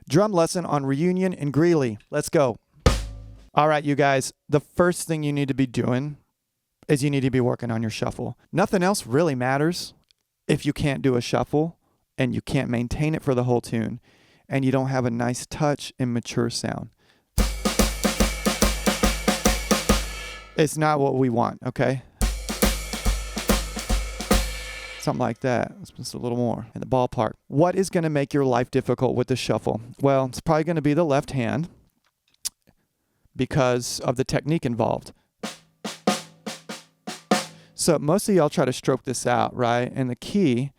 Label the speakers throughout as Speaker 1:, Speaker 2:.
Speaker 1: Drum lesson on reunion in Greeley. Let's go. All right, you guys, the first thing you need to be doing is you need to be working on your shuffle. Nothing else really matters if you can't do a shuffle and you can't maintain it for the whole tune and you don't have a nice touch and mature sound. It's not what we want, okay? Something like that. Just a little more in the ballpark. What is going to make your life difficult with the shuffle? Well, it's probably going to be the left hand because of the technique involved. So most of y'all try to stroke this out, right? And the key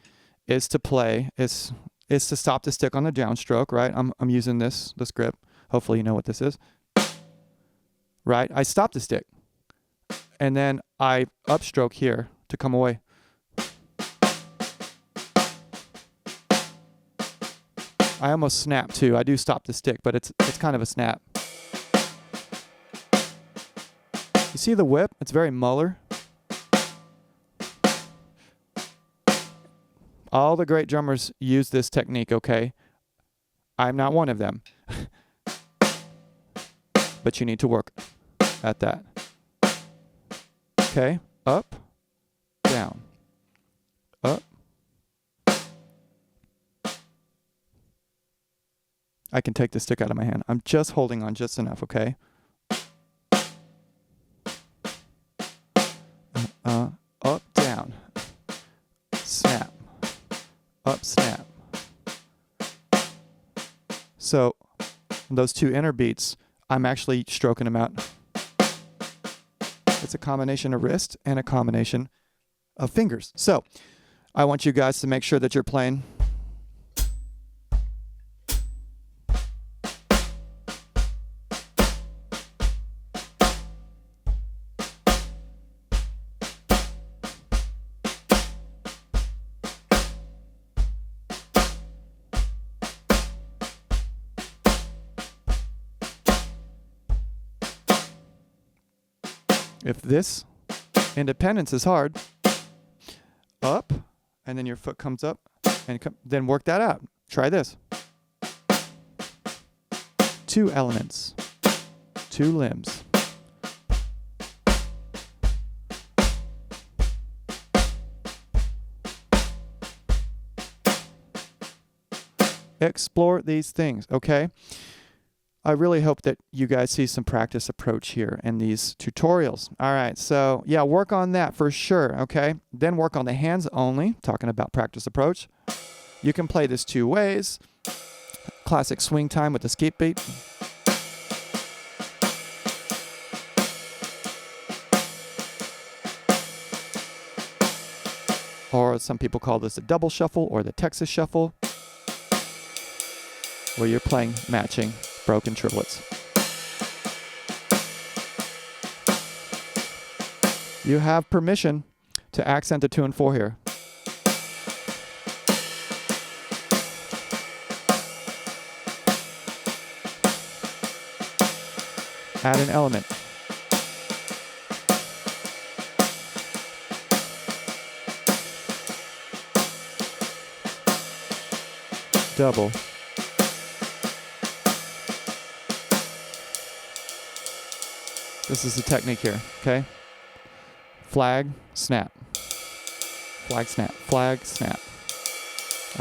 Speaker 1: is to play, is to stop the stick on the downstroke, right? I'm using this grip. Hopefully you know what this is. Right? I stop the stick. And then I upstroke here to come away. I almost snap too. I do stop the stick, but it's kind of a snap. You see the whip? It's very Muller. All the great drummers use this technique, okay? I'm not one of them. But you need to work at that. Okay, up, down, up. I can take the stick out of my hand. I'm just holding on just enough, okay? Up, down, snap, up, snap. So those two inner beats, I'm actually stroking them out. It's a combination of wrist and a combination of fingers. So I want you guys to make sure that you're playing if this independence is hard, up, and then your foot comes up, and then work that out. Try this. 2 elements, 2 limbs. Explore these things, okay? I really hope that you guys see some practice approach here in these tutorials. All right, so yeah, work on that for sure, okay? Then work on the hands only, talking about practice approach. You can play this 2 ways. Classic swing time with the skip beat. Or some people call this a double shuffle or the Texas shuffle, where you're playing matching broken triplets. You have permission to accent the 2 and 4 here. Add an element. Double. This is the technique here, okay? Flag, snap. Flag, snap. Flag, snap.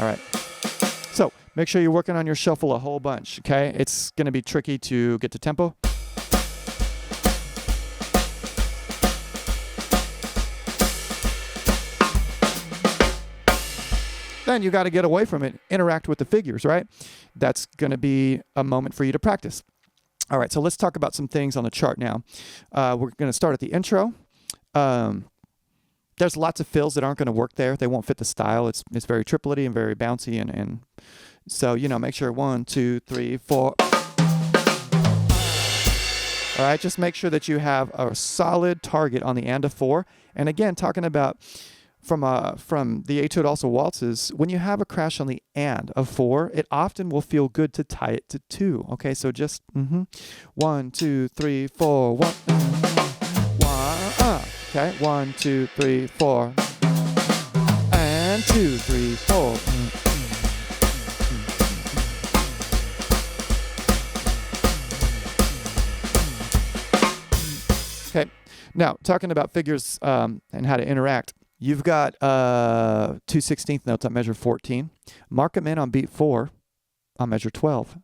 Speaker 1: All right. So make sure you're working on your shuffle a whole bunch, okay? It's going to be tricky to get to tempo. Then you got to get away from it, interact with the figures, right? That's going to be a moment for you to practice. All right, so let's talk about some things on the chart now. We're going to start at the intro. There's lots of fills that aren't going to work there. They won't fit the style. It's very triplety and very bouncy, and so, you know, make sure 1, 2, 3, 4. All right, just make sure that you have a solid target on the and of 4. And again, talking about from the Etude Also Waltzes, when you have a crash on the and of 4, it often will feel good to tie it to 2. Okay, so just 1, 2, 3, 4, 1, 1, okay, 1, 2, 3, 4. 2, 3, 4. Okay, now talking about figures and how to interact. You've got 2/16 notes on measure 14. Mark them in on beat 4 on measure 12.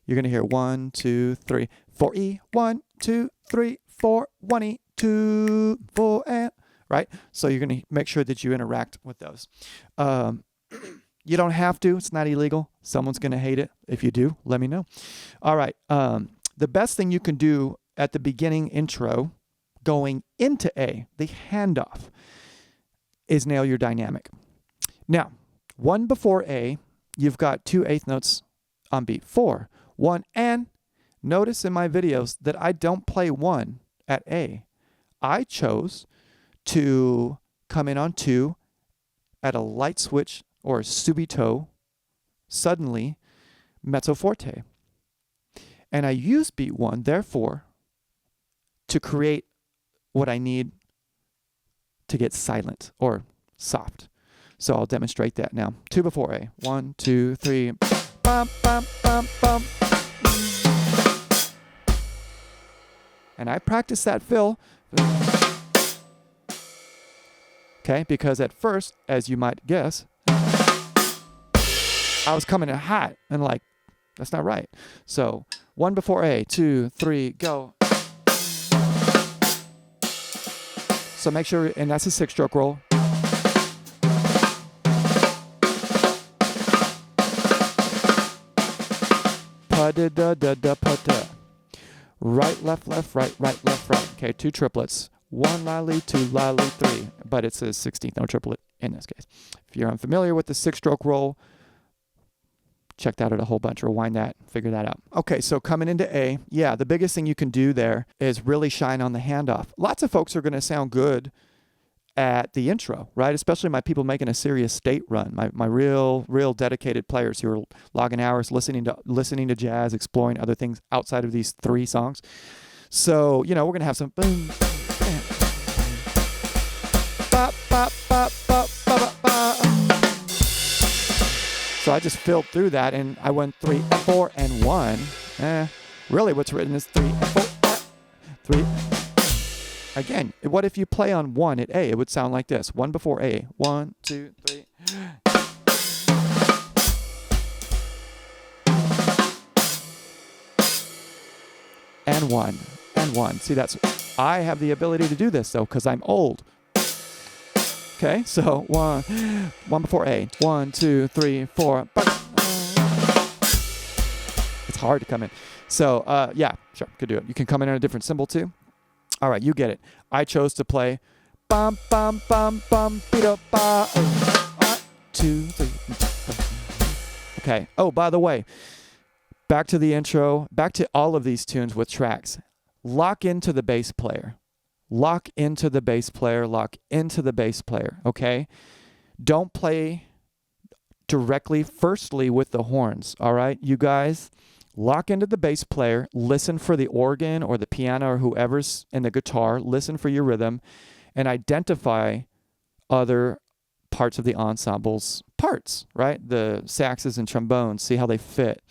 Speaker 1: You're going to hear 1, 2, 3, 4E, 1, 2, 3, 4, 1E, 2, 4, and, right? So you're going to make sure that you interact with those. You don't have to. It's not illegal. Someone's going to hate it. If you do, let me know. All right. The best thing you can do at the beginning intro, going into A, the handoff, is nail your dynamic. Now, 1 before A, you've got 2 eighth notes on beat 4. 1 and. Notice in my videos that I don't play 1 at A. I chose to come in on 2 at a light switch or subito, suddenly, mezzo forte. And I use beat 1, therefore, to create what I need to get silent or soft. So I'll demonstrate that now. 2 before A. 1, 2, 3. Bum, bum, bum, bum. And I practice that fill. Okay, because at first, as you might guess, I was coming in hot and like, that's not right. So 1 before A, 2, 3, go. So make sure, and that's a 6-stroke roll. Pa-da-da-da-da-pa-da. Right, left, left, right, right, left, right. Okay, 2 triplets. 1 lally, 2 lally, 3. But it's a 16th note triplet in this case. If you're unfamiliar with the 6-stroke roll, check that out a whole bunch. Rewind that, figure that out. Okay, so coming into A, yeah, the biggest thing you can do there is really shine on the handoff. Lots of folks are going to sound good at the intro, right? Especially my people making a serious state run, my real dedicated players who are logging hours, listening to jazz, exploring other things outside of these 3 songs. So, you know, we're going to have some boom, bam, bop, bop, bop, bop, bop, bop. So I just filled through that and I went 3, 4, and 1. Really what's written is 3, 4, 3. Again, what if you play on 1 at A? It would sound like this. 1 before A. 1, 2, 3. And 1. And 1. See, I have the ability to do this, though, because I'm old. Okay, so 1 before A. 1, 2, 3, 4. It's hard to come in. So, yeah, sure, could do it. You can come in on a different symbol, too. All right, you get it. I chose to play bum bum bum bum beat up ba 1, 2, 3. Okay. Oh, by the way, back to the intro, back to all of these tunes with tracks. Lock into the bass player. Lock into the bass player. Lock into the bass player. Okay. Don't play directly, firstly, with the horns. All right, you guys. Lock into the bass player, listen for the organ or the piano or whoever's in the guitar, listen for your rhythm, and identify other parts of the ensemble's parts, right? The saxes and trombones, see how they fit.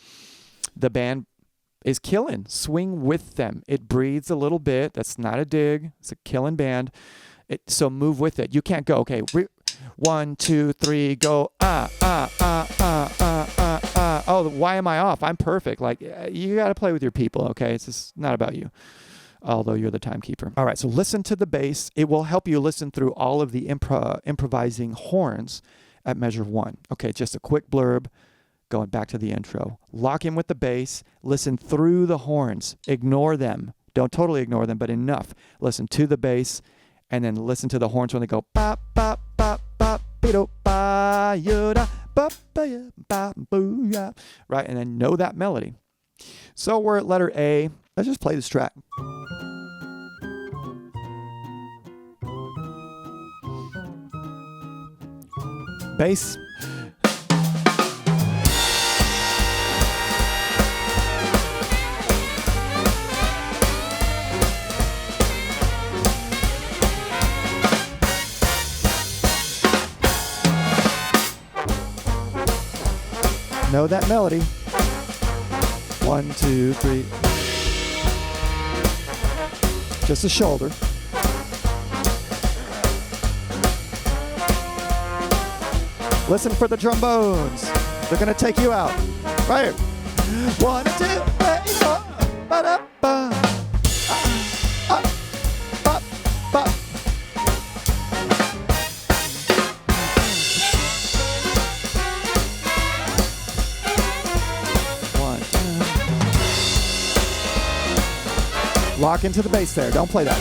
Speaker 1: The band is killing. Swing with them. It breathes a little bit. That's not a dig. It's a killing band. So move with it. You can't go, okay, 1, 2, 3, go, oh, why am I off? I'm perfect. Like, you got to play with your people, okay? It's just not about you, although you're the timekeeper. All right, so listen to the bass. It will help you listen through all of the improvising horns at measure 1. Okay, just a quick blurb, going back to the intro. Lock in with the bass. Listen through the horns. Ignore them. Don't totally ignore them, but enough. Listen to the bass, and then listen to the horns when they go bop, bop, bop, bop, beedo, ba, yoda, bop, ba, ya, ba, boo, ya. Right, and then know that melody. So we're at letter A. Let's just play this track. Bass. Know that melody. 1, 2, 3. Just the shoulder. Listen for the trombones. They're going to take you out. Right here. 1 and 2, 3, 4. Ba-da-ba. Lock into the bass there. Don't play that.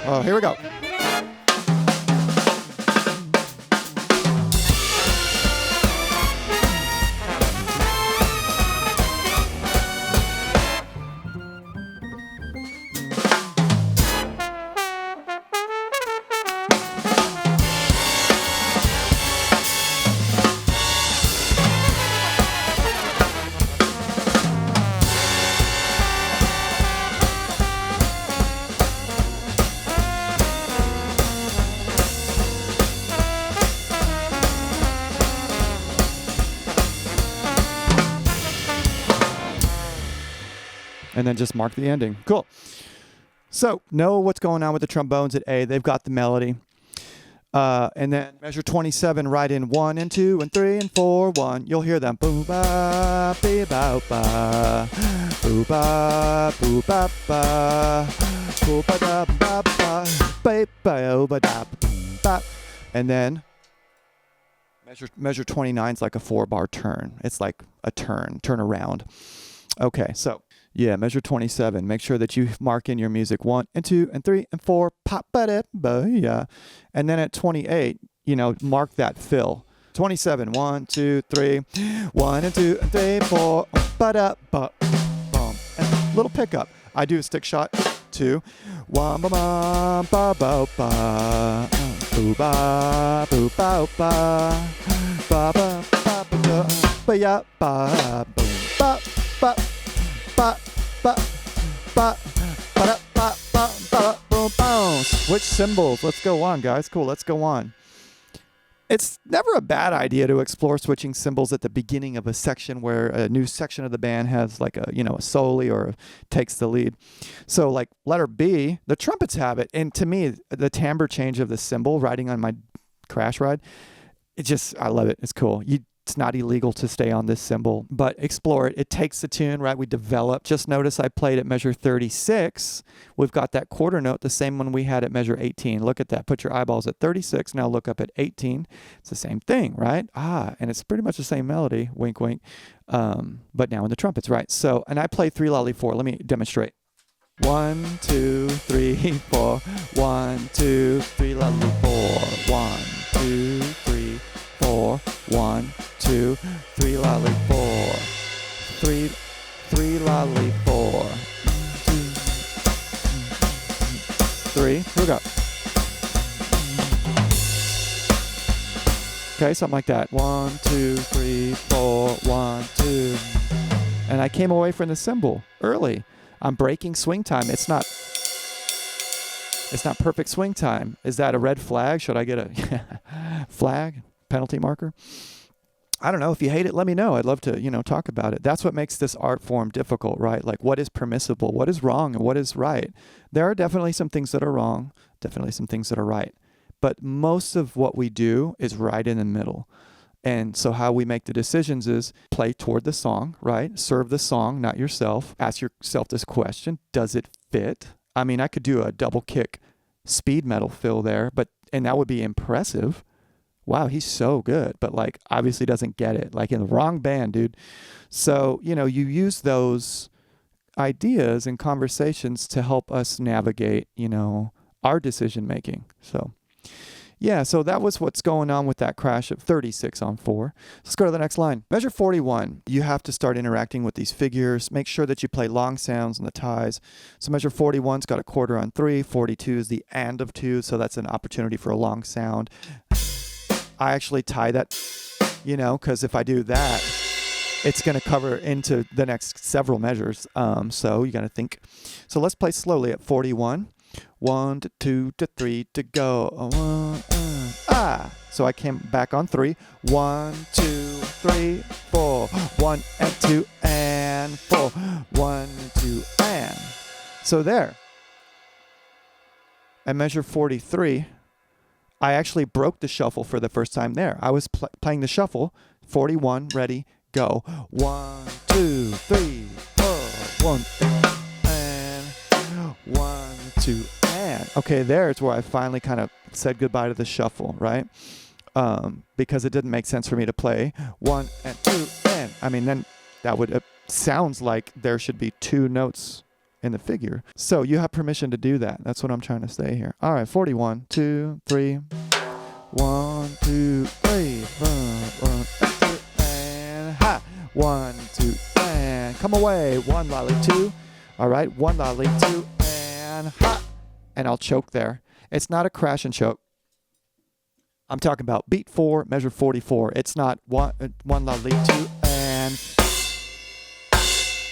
Speaker 1: Oh, here we go. And then just mark the ending. Cool. So know what's going on with the trombones at A. They've got the melody. And then measure 27, right in 1 and 2 and 3 and 4, 1. You'll hear them. Boo ba be ba ba. Boo ba boo ba ba. Boo ba da ba ba. Ba ba ba da ba. And then measure 29 is like a 4-bar turn. It's like a turn around. Okay, so yeah, measure 27. Make sure that you mark in your music 1 and 2 and 3 and 4. Pop ba ba yeah. And then at 28, mark that fill. 27. 1, 2, 3. 1 and 2 and 3, 4. Ba da ba bum. And little pickup. I do a stick shot. 2. 1 ba ba ba ba ba. Boo ba boo ba ba. Ba ba ba ba ba ya ba boom ba ba. Ba, ba, ba, ba, ba, ba, ba, boom, boom. Switch cymbals. Let's go on, guys. Cool. Let's go on. It's never a bad idea to explore switching cymbals at the beginning of a section where a new section of the band has like a soli or takes the lead. So like letter B, the trumpets have it. And to me, the timbre change of the cymbal riding on my crash ride, I love it. It's cool. It's not illegal to stay on this cymbal, but explore it. It takes the tune, right? We develop. Just notice I played at measure 36. We've got that quarter note, the same one we had at measure 18. Look at that. Put your eyeballs at 36. Now look up at 18. It's the same thing, right? And it's pretty much the same melody. Wink, wink. But now in the trumpets, right? So, and I play 3 lolly 4. Let me demonstrate. 1, 2, 3, 4. 1, 2, 3 lolly 4. 1, 2, 3, 4. 1, 2, 3 lolly 4. 3 lolly 4. 3. Here we go. Okay, something like that. 1, 2, 3, 4. 1, 2. And I came away from the cymbal early. I'm breaking swing time. It's not perfect swing time. Is that a red flag? Should I get a flag? Penalty marker? I don't know. If you hate it, let me know. I'd love to, talk about it. That's what makes this art form difficult, right? Like what is permissible, what is wrong, and what is right. There are definitely some things that are wrong, definitely some things that are right. But most of what we do is right in the middle. And so how we make the decisions is play toward the song, right? Serve the song, not yourself. Ask yourself this question: does it fit? I mean, I could do a double kick speed metal fill there, and that would be impressive. Wow, he's so good, but obviously doesn't get it. In the wrong band, dude. So, you use those ideas and conversations to help us navigate, our decision making. So, yeah, so that was what's going on with that crash of 36 on 4. Let's go to the next line. Measure 41. You have to start interacting with these figures. Make sure that you play long sounds and the ties. So measure 41's got a quarter on 3. 42 is the and of 2, so that's an opportunity for a long sound. I actually tie that, because if I do that, it's going to cover into the next several measures. So you got to think. So let's play slowly at 41. 1 to 2 to 3 to go. So I came back on 3. 1, 2, 3, 4. 1 and 2 and 4. 1, 2 and. So there. At measure 43, I actually broke the shuffle for the first time there. I was playing the shuffle. 41, ready, go. 1, 2, 3, 4. 1 and 1, 2 and. Okay, there's where I finally kind of said goodbye to the shuffle, right? Because it didn't make sense for me to play 1 and 2 and. I mean, then that would sounds like there should be 2 notes in the figure. So you have permission to do that. That's what I'm trying to say here. All right, 41, 2, 3. 1, 2, 3. 1, 2, and ha. 1, 2, and come away. 1 lolly 2. All right, 1 lolly 2 and ha. And I'll choke there. It's not a crash and choke. I'm talking about beat 4, measure 44. It's not 1 lolly 2 and.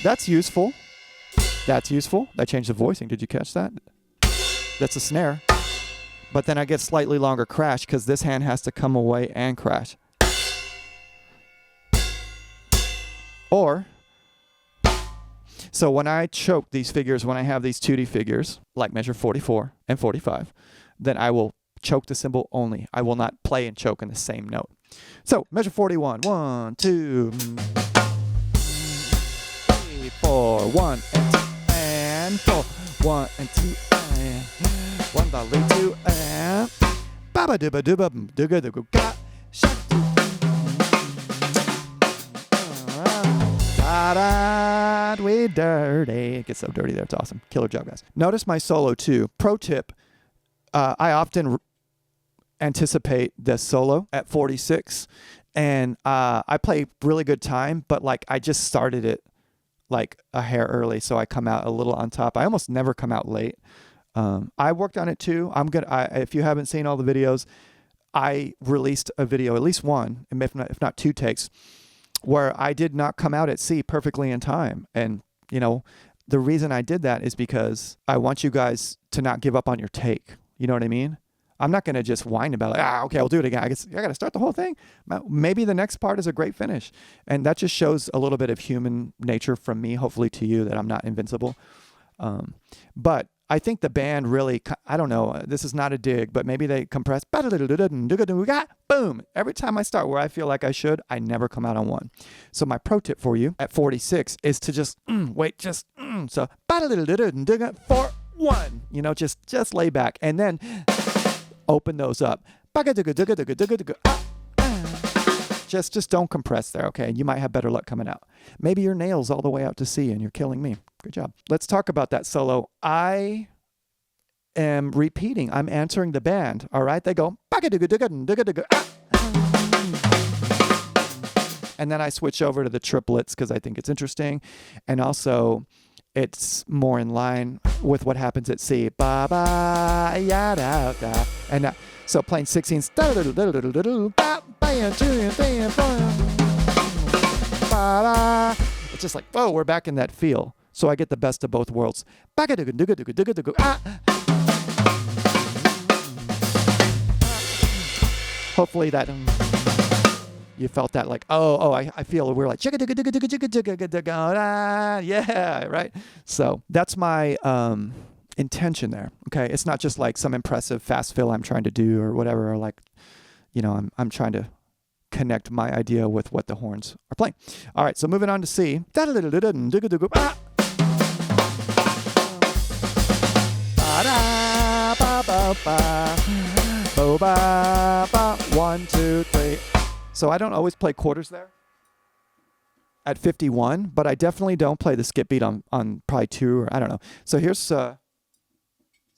Speaker 1: That's useful. That's useful. I changed the voicing. Did you catch that? That's a snare. But then I get slightly longer crash because this hand has to come away and crash. Or, so when I choke these figures, when I have these 2D figures, like measure 44 and 45, then I will choke the cymbal only. I will not play and choke in the same note. So, measure 41. 1, 2, 3, 4. 1 and 2 and 4. 1 and 2 and 1 lolly 2 and baba dooba dooba dooga dooga ga shak da we dirty. It gets so dirty there. It's awesome. Killer job, guys. Notice my solo too. Pro tip: I often anticipate this solo at 46, and I play really good time, but like I just started it like a hair early, so I come out a little on top. I almost never come out late. I worked on it too. If you haven't seen all the videos, I released a video, at least one, if not 2 takes, where I did not come out at C perfectly in time. And you know, the reason I did that is because I want you guys to not give up on your take. You know what I mean? I'm not going to just whine about it. Okay, I'll do it again. I guess I got to start the whole thing. Maybe the next part is a great finish. And that just shows a little bit of human nature from me, hopefully to you, that I'm not invincible. But I think the band really, I don't know, this is not a dig, but maybe they compress. Boom. Every time I start where I feel like I should, I never come out on 1. So my pro tip for you at 46 is to just wait, so 4, 1. You know, just lay back and then open those up. Just don't compress there, okay? You might have better luck coming out. Maybe your nail's all the way out to C and you're killing me. Good job. Let's talk about that solo. I am repeating. I'm answering the band, all right? They go, and then I switch over to the triplets because I think it's interesting. And also, it's more in line with what happens at C. Ba ba ya da da. And so playing 16s. It's just like, oh, we're back in that feel. So I get the best of both worlds. Hopefully that you felt that like, I feel we're like, yeah, right? So that's my intention there, okay? It's not just like some impressive fast fill I'm trying to do or whatever, or like, you know, I'm trying to connect my idea with what the horns are playing. All right, so moving on to C. 1, 2, 3. So I don't always play quarters there at 51, but I definitely don't play the skip beat on probably 2 or I don't know. So here's, sorry,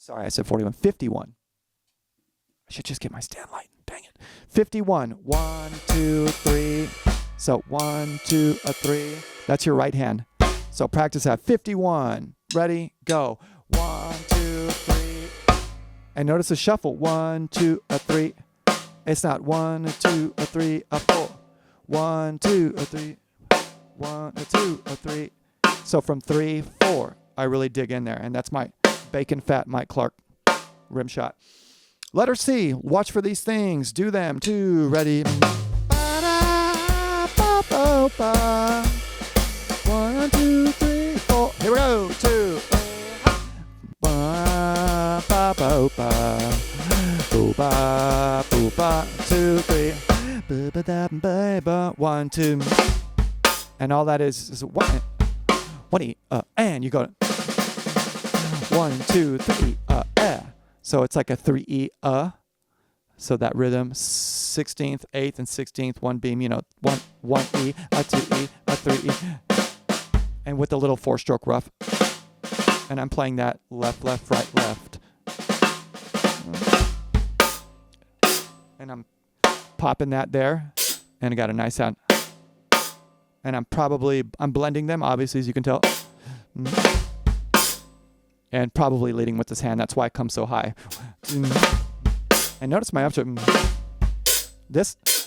Speaker 1: I said 41, 51. I should just get my stand light. Dang it. 51. 1, 2, 3. So 1, 2, 3. That's your right hand. So practice that. 51. Ready? Go. 1, 2, 3. And notice the shuffle. 1, 2, 3. It's not 1, 2, 3, 4. 1, 2, 3. 1, a 2, a 3. So from 3, 4, I really dig in there, and that's my bacon fat Mike Clark rim shot. Letter C, watch for these things. Do them. 2, ready. 1, 2, 3, 4. Here we go. 2. 2, 3. 1, 2. And all that is 1, and you go 1, 2, 3, So it's like a 3 So that rhythm, 16th, 8th, and 16th, one beam, 1 E, a 2 E, a 3 E, and with a little 4-stroke rough. And I'm playing that left, left, right, left. And I'm popping that there, and I got a nice sound. And I'm blending them, obviously, as you can tell. And probably leading with this hand. That's why it comes so high. And notice my upstroke.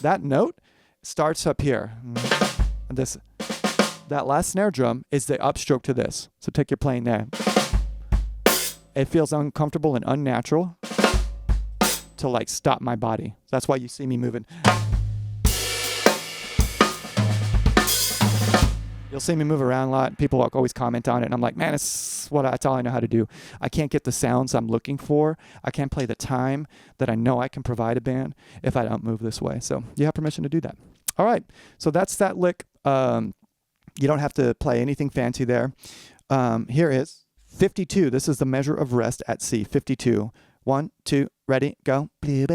Speaker 1: That note starts up here. That last snare drum is the upstroke to this. So take your playing there. It feels uncomfortable and unnatural to like stop my body. That's why you see me moving. You'll see me move around a lot. People always comment on it, and I'm like, man, that's all I know how to do. I can't get the sounds I'm looking for. I can't play the time that I know I can provide a band if I don't move this way. So you have permission to do that. All right, so that's that lick. You don't have to play anything fancy there. Here is 52. This is the measure of rest at C, 52. 1, 2, ready, go. 1,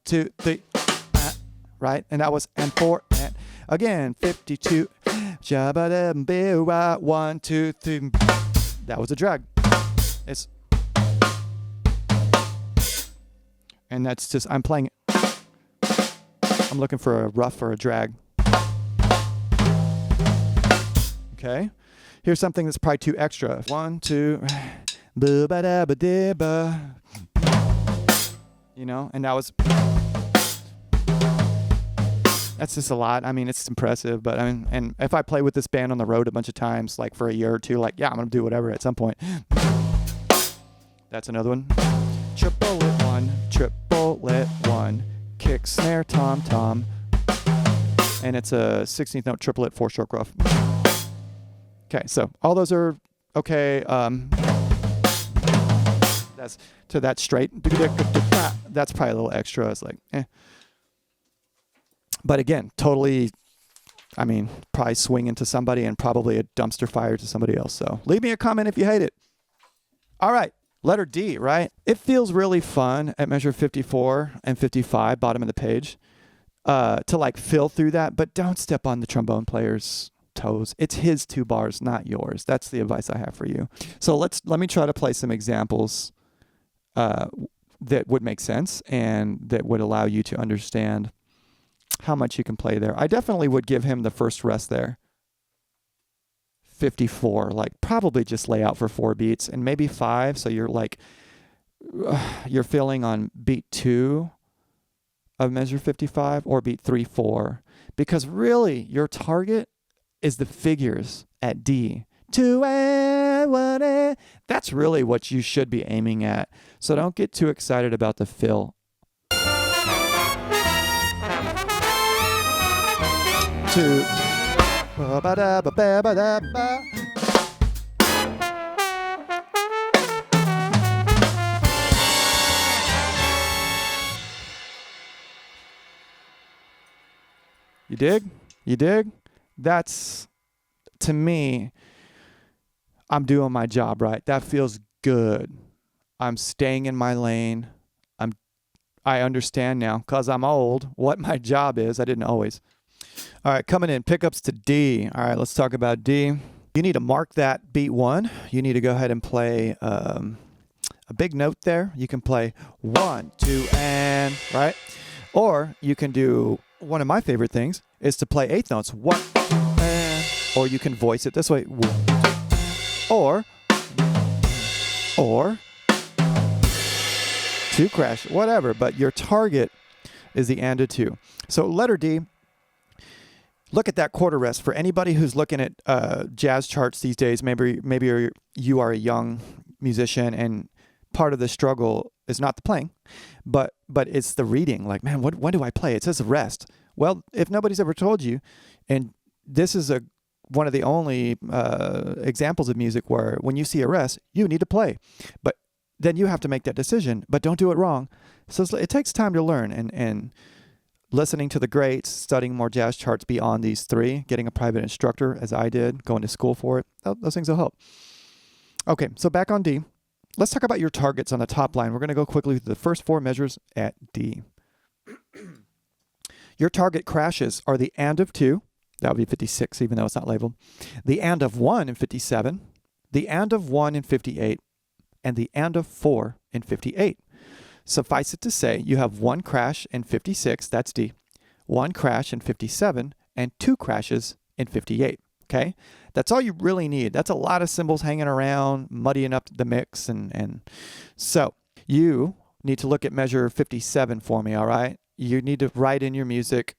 Speaker 1: 2, 3, right? And that was, and 4, and again, 52. 1, 2, 3. That was a drag. And that's just, I'm playing it. I'm looking for a rough or a drag. Okay. Here's something that's probably too extra. 1, 2. And that's just a lot. I mean, it's impressive, but and if I play with this band on the road a bunch of times, like for a year or two, like, yeah, I'm going to do whatever at some point. That's another one. Triplet 1, kick, snare, tom, tom. And it's a 16th note triplet 4-stroke rough. Okay, so all those are okay. That's to that straight. That's probably a little extra. It's like, But again, totally, probably swing into somebody and probably a dumpster fire to somebody else. So leave me a comment if you hate it. All right, letter D, right? It feels really fun at measure 54 and 55, bottom of the page, to like fill through that, but don't step on the trombone player's toes. It's his 2 bars, not yours. That's the advice I have for you. So let me try to play some examples that would make sense and that would allow you to understand how much you can play there. I definitely would give him the first rest there. 54, like probably just lay out for 4 beats and maybe 5. So you're like, you're feeling on beat 2 of measure 55 or beat 3, 4, because really your target is the figures at D. 2 and 1 and that's really what you should be aiming at. So don't get too excited about the fill. 2. You dig? You dig? That's, to me, I'm doing my job right. That feels good. I'm staying in my lane. I understand now, because I'm old, what my job is. I didn't always. All right, coming in, pickups to D. All right, let's talk about D. You need to mark that beat 1. You need to go ahead and play a big note there. You can play 1, 2, and, right? Or you can do, one of my favorite things is to play 8th notes. 1, 2, and, or you can voice it this way. Or 2 crash, whatever. But your target is the and a 2. So letter D, look at that quarter rest. For anybody who's looking at jazz charts these days, maybe you are a young musician and part of the struggle is not the playing, but it's the reading. Like, man, when do I play? It says rest. Well, if nobody's ever told you, and this is one of the only examples of music where when you see a rest, you need to play. But then you have to make that decision, but don't do it wrong. So it takes time to learn, and listening to the greats, studying more jazz charts beyond these three, getting a private instructor, as I did, going to school for it, those things will help. Okay, so back on D. Let's talk about your targets on the top line. We're going to go quickly through the first four measures at D. Your target crashes are the and of 2. That would be 56, even though it's not labeled. The and of 1 in 57. The and of 1 in 58. And the and of 4 in 58. Suffice it to say, you have 1 crash in 56, that's D. 1 crash in 57, and 2 crashes in 58. Okay? That's all you really need. That's a lot of cymbals hanging around, muddying up the mix. And so you need to look at measure 57 for me, all right? You need to write in your music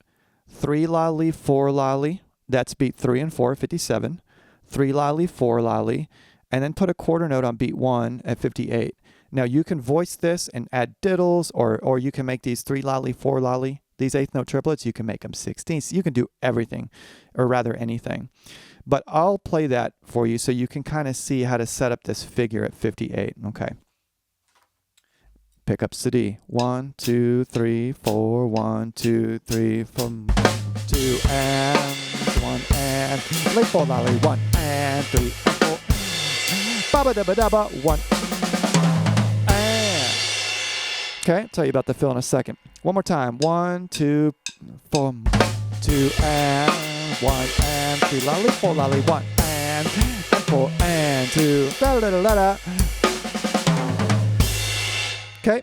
Speaker 1: 3 lolly, 4 lolly. That's beat 3 and 4, 57. 3 lolly, 4 lolly. And then put a quarter note on beat 1 at 58. Now you can voice this and add diddles, or you can make these 3 lolly, 4 lolly. These eighth note triplets, you can make them 16ths. You can do everything, or rather anything. But I'll play that for you so you can kind of see how to set up this figure at 58. Okay. Pick up to D. 1, 2, 3, 4. 1, 2, 3, 4. 2 and 1 and 4 lolly. 1 and 3 4. Baba dabba dabba. 1 and. Okay, I'll tell you about the fill in a second. One more time. 1, 2, 4. 2 and 1 and 3 lolly, 4 lolly, 1 and 4 and 2. Da da da da da. Okay.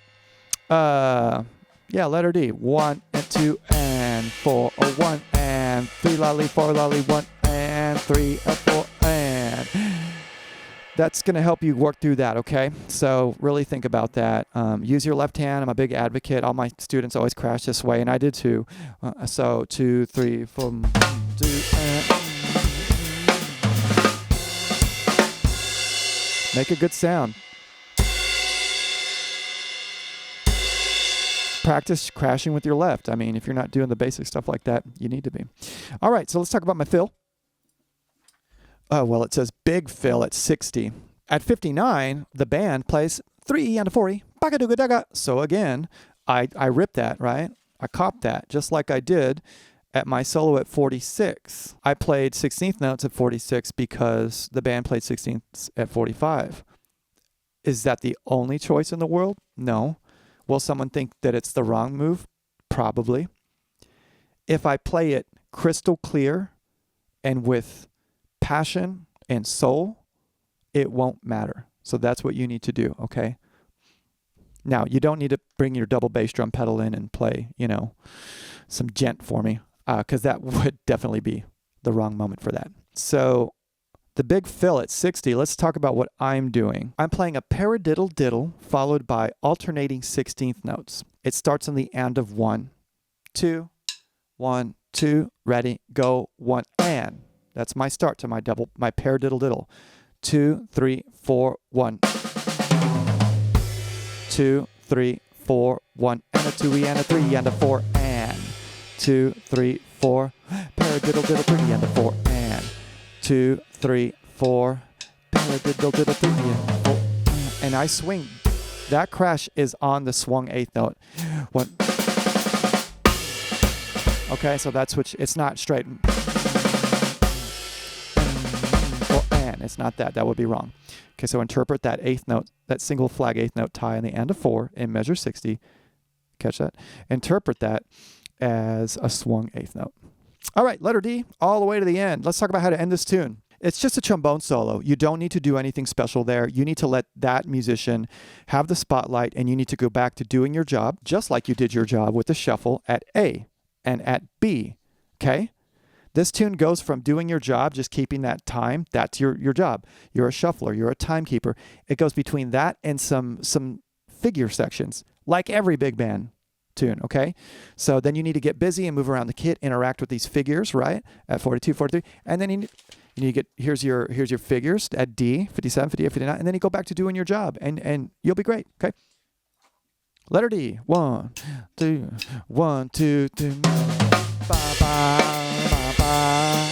Speaker 1: Yeah, letter D. 1 and 2 and 4. 1 and 3 lolly, 4 lolly, 1 and 3 and 4 and. That's going to help you work through that, okay? So really think about that. Use your left hand. I'm a big advocate. All my students always crash this way, and I did too. So 2, 3, 4, 2, and. Make a good sound. Practice crashing with your left. I mean, if you're not doing the basic stuff like that, you need to be. All right, so let's talk about my fill. Oh, well, it says big fill at 60. At 59, the band plays 3 and a 4E. Baka-dooga-daga. So again, I ripped that, right? I copped that, just like I did at my solo at 46. I played 16th notes at 46 because the band played 16ths at 45. Is that the only choice in the world? No. Will someone think that it's the wrong move? Probably. If I play it crystal clear and with passion and soul, it won't matter. So that's what you need to do, okay? Now, you don't need to bring your double bass drum pedal in and play, some gent for me, because that would definitely be the wrong moment for that. So the big fill at 60, let's talk about what I'm doing. I'm playing a paradiddle diddle followed by alternating 16th notes. It starts on the and of 1, 2, 1, 2, ready, go, 1, and. That's my start to my paradiddle diddle. 2, 3, 4, 1. 2, 3, 4, 1, and a 2E and a 3 and a 4 and. 2, 3, 4, paradiddle diddle 3 and a 4 and. 2, 3, 4, paradiddle diddle 3 and 4. And I swing. That crash is on the swung eighth note. 1. Okay, so that's which it's not straight. It's not that. That would be wrong. Okay, so interpret that eighth note, that single flag eighth note tie on the end of 4 in measure 60. Catch that? Interpret that as a swung eighth note. All right, letter D, all the way to the end. Let's talk about how to end this tune. It's just a trombone solo. You don't need to do anything special there. You need to let that musician have the spotlight, and you need to go back to doing your job, just like you did your job with the shuffle at A and at B, okay? This tune goes from doing your job, just keeping that time. That's your job. You're a shuffler. You're a timekeeper. It goes between that and some figure sections, like every big band. tune, okay? So then you need to get busy and move around the kit, interact with these figures, right? At 42, 43. And then you need to get, here's your figures at D, 57, 58, 59. And then you go back to doing your job and you'll be great, okay? Letter D. 1, 2, 1, 2, 3. Ba, ba, ba, ba.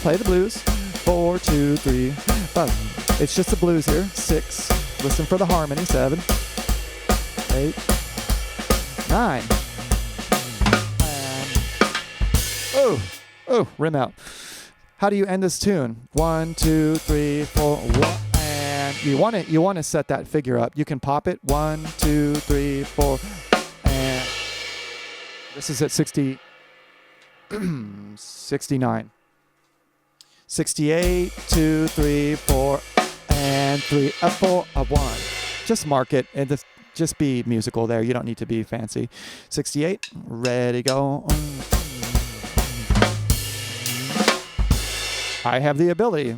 Speaker 1: Play the blues. 4, 2, 3, 5. It's just the blues here. 6. Listen for the harmony. 7, 8, 9. Oh, rim out. How do you end this tune? 1, 2, 3, 4, 1, and you want to set that figure up. You can pop it. 1, 2, 3, 4, and this is at 60, 69. 68, 2, 3, 4, and 3, 4, 1. Just mark it and just be musical there. You don't need to be fancy. 68, ready, go. I have the ability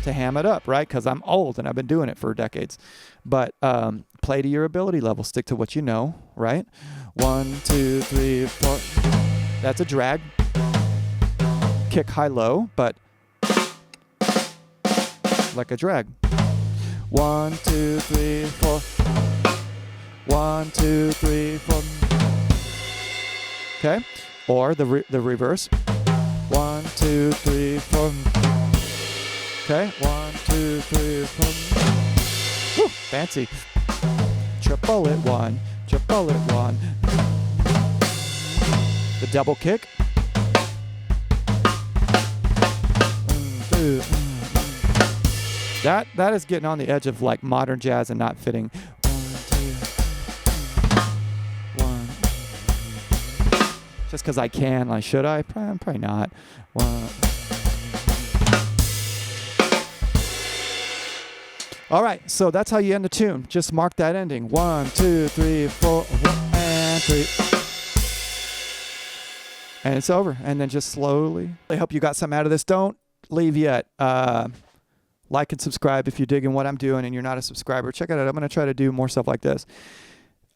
Speaker 1: to ham it up, right? Because I'm old and I've been doing it for decades. But play to your ability level. Stick to what you know, right? 1, 2, 3, 4. That's a drag. Kick high-low, but like a drag. 1, 2, 3, 4. 1, 2, 3, 4. Okay, or the reverse. 1, 2, 3, 4. Okay, 1, 2, 3, 4. Woo, fancy. Triple it 1, triple it 1. The double kick. That is getting on the edge of like modern jazz and not fitting. 1, 2, 1. Just because I can, like, should I? Probably not. 1. All right, so that's how you end the tune. Just mark that ending. 1, 2, 3, 4, 1, and 3. And it's over. And then just slowly. I hope you got something out of this. Don't leave yet. Like and subscribe if you're digging what I'm doing and you're not a subscriber. Check it out. I'm going to try to do more stuff like this.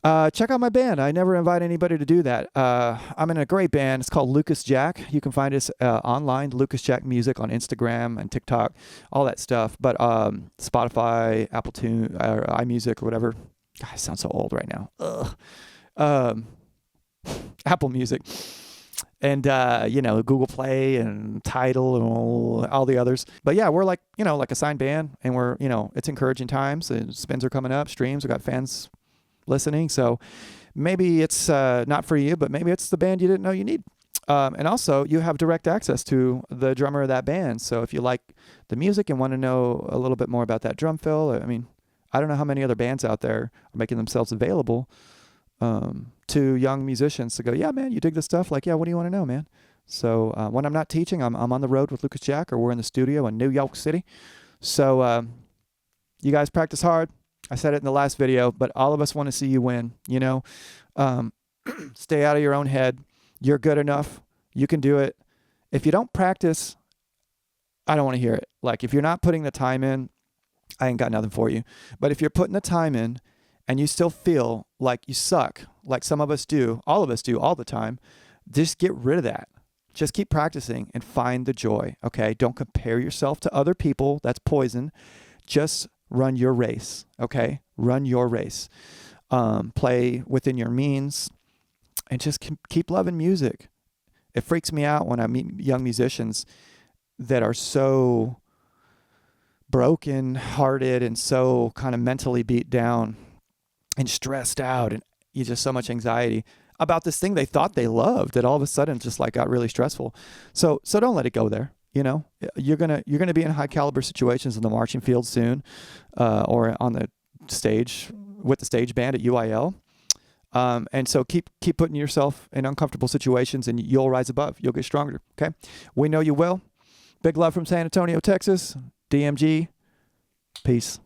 Speaker 1: Check out my band. I never invite anybody to do that. I'm in a great band. It's called Lucas Jack. You can find us online, Lucas Jack Music on Instagram and TikTok, all that stuff. But Spotify, Apple Tune, or iMusic or whatever. God, I sound so old right now. Ugh. Apple Music. And, Google Play and Tidal and all the others. But yeah, we're like a signed band, and we're, it's encouraging times. And spins are coming up, streams. We got fans listening. So maybe it's not for you, but maybe it's the band you didn't know you need. And also, you have direct access to the drummer of that band. So if you like the music and want to know a little bit more about that drum fill, I mean, I don't know how many other bands out there are making themselves available to young musicians to go, yeah, man, you dig this stuff? Like, yeah, what do you want to know, man? So when I'm not teaching, I'm on the road with Lucas Jack, or we're in the studio in New York City. So you guys practice hard. I said it in the last video, but all of us want to see you win, Stay out of your own head. You're good enough. You can do it. If you don't practice, I don't want to hear it. Like, if you're not putting the time in, I ain't got nothing for you. But if you're putting the time in, and you still feel like you suck, like some of us do, all of us do all the time, just get rid of that. Just keep practicing and find the joy, okay? Don't compare yourself to other people. That's poison. Just run your race, okay? Run your race. Play within your means, and just keep loving music. It freaks me out when I meet young musicians that are so broken hearted and so kind of mentally beat down and stressed out, and you just so much anxiety about this thing they thought they loved that all of a sudden just like got really stressful. So don't let it go there. You're gonna be in high caliber situations in the marching field soon, or on the stage with the stage band at UIL. And so keep putting yourself in uncomfortable situations, and you'll rise above. You'll get stronger. Okay, we know you will. Big love from San Antonio, Texas. DMG. Peace.